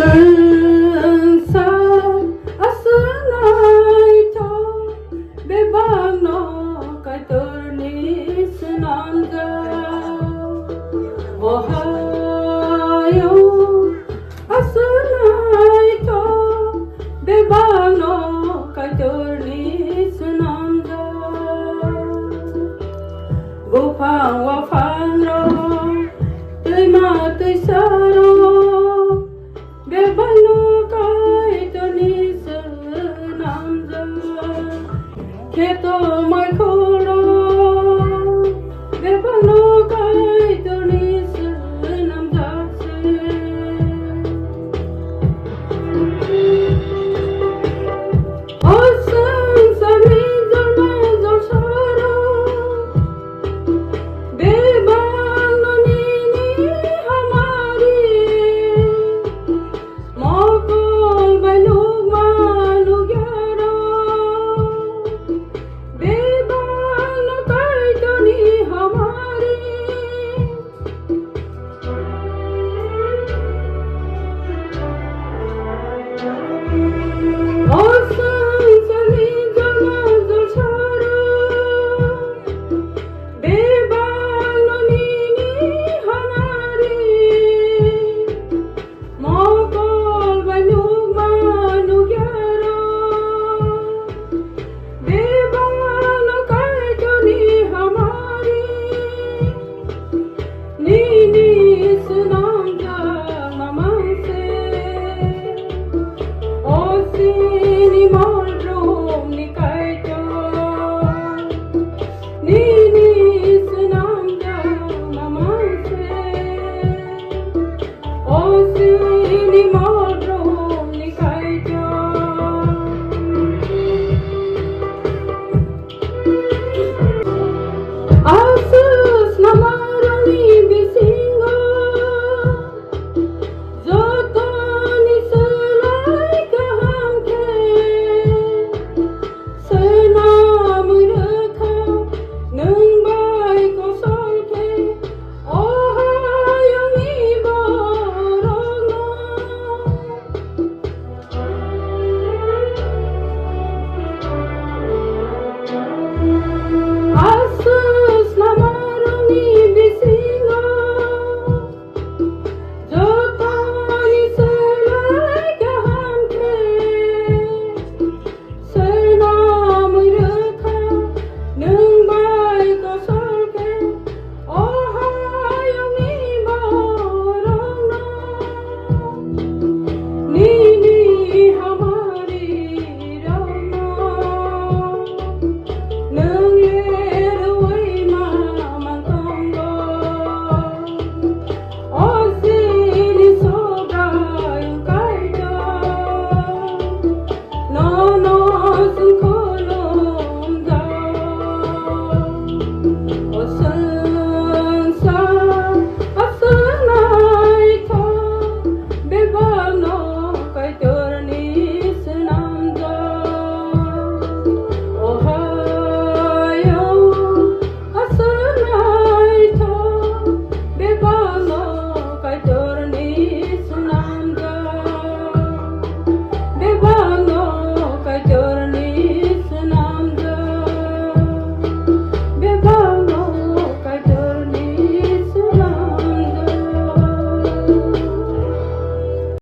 Sân asal ito bebano katurni senanga Ohio asal ito bebano katurni senanga Bupang wafang ro tui ma tui saro Bebano kai tuni senamza Keto mai koro Bebano kai tuni senamza Osan sami zalma zal saro Bebano nini hamari Mokol balug malug yaro Bebano kai tuni hamari Osan sami zalma zal saro Bebano nini hamari Mokol balug malug yaro Bebano kai tuni hamari Nini sunamja mamase Osi